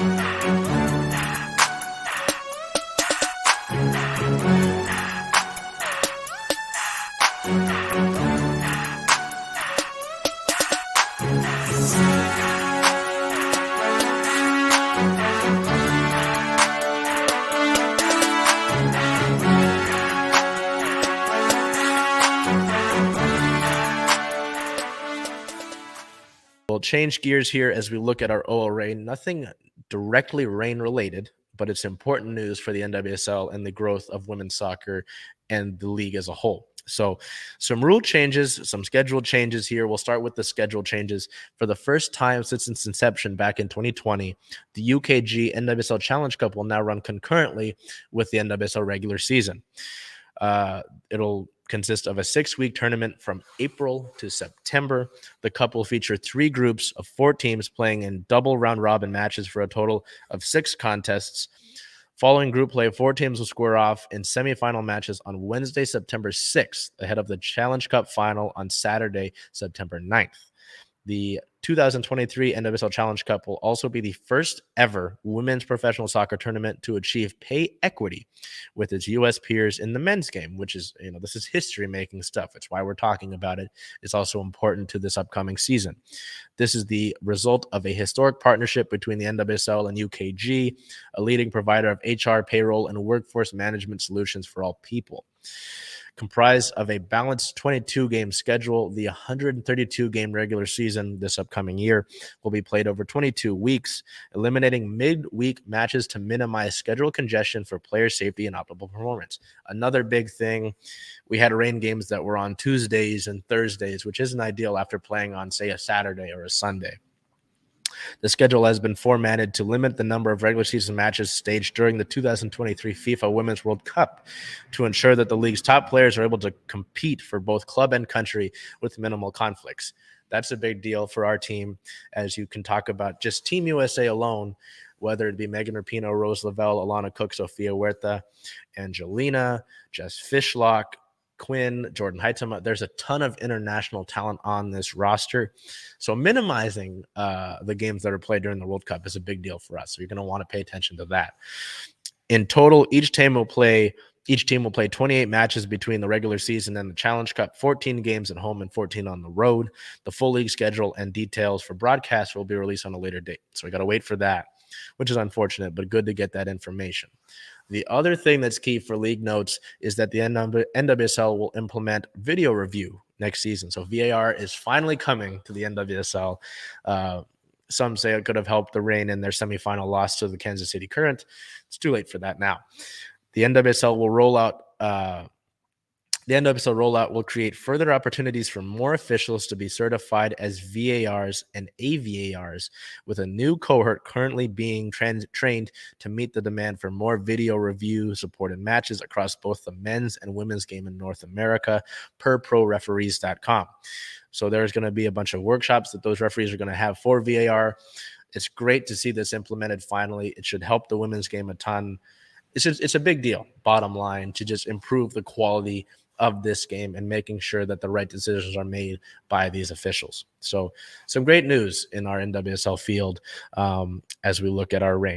We'll change gears here as we look at our OO rain. Nothing directly rain related, but it's important news for the NWSL and the growth of women's soccer and the league as a whole. So some rule changes, some schedule changes here. We'll start with the schedule changes. For the first time since its inception back in 2020, the UKG NWSL Challenge Cup will now run concurrently with the NWSL regular season. It'll consist of a 6-week tournament from April to September. The cup will feature 3 groups of 4 teams playing in double round-robin matches for a total of 6 contests. Following group play, 4 teams will square off in semifinal matches on Wednesday, September 6th, ahead of the Challenge Cup final on Saturday, September 9th. The 2023 NWSL Challenge Cup will also be the first ever women's professional soccer tournament to achieve pay equity with its U.S. peers in the men's game, which is, this is history-making stuff. It's why we're talking about it. It's also important to this upcoming season. This is the result of a historic partnership between the NWSL and UKG, a leading provider of HR, payroll, and workforce management solutions for all people. Comprised of a balanced 22-game schedule, the 132-game regular season this upcoming year will be played over 22 weeks, eliminating midweek matches to minimize schedule congestion for player safety and optimal performance. Another big thing, we had rain games that were on Tuesdays and Thursdays, which isn't ideal after playing on, say, a Saturday or a Sunday. The schedule has been formatted to limit the number of regular season matches staged during the 2023 FIFA Women's World Cup to ensure that the league's top players are able to compete for both club and country with minimal conflicts. That's a big deal for our team, as you can talk about just Team USA alone, whether it be Megan Rapinoe, Rose Lavelle, Alana Cook, Sofia Huerta, Angelina, Jess Fishlock, Quinn, Jordan Heitema. There's a ton of international talent on this roster. So minimizing the games that are played during the World Cup is a big deal for us. So you're going to want to pay attention to that. In total, each team will play 28 matches between the regular season and the Challenge Cup, 14 games at home and 14 on the road. The full league schedule and details for broadcast will be released on a later date. So we got to wait for that, which is unfortunate, but good to get that information. The other thing that's key for league notes is that the NWSL will implement video review next season. So VAR is finally coming to the NWSL. Some say it could have helped the Reign in their semifinal loss to the Kansas City Current. It's too late for that now. The NWSL will roll out. The NWSL rollout will create further opportunities for more officials to be certified as VARs and AVARs, with a new cohort currently being trained to meet the demand for more video review supported matches across both the men's and women's game in North America, per ProReferees.com. So there's going to be a bunch of workshops that those referees are going to have for VAR. It's great to see this implemented finally. It should help the women's game a ton. It's a big deal, bottom line, to just improve the quality of this game and making sure that the right decisions are made by these officials. So some great news in our NWSL field as we look at our reign.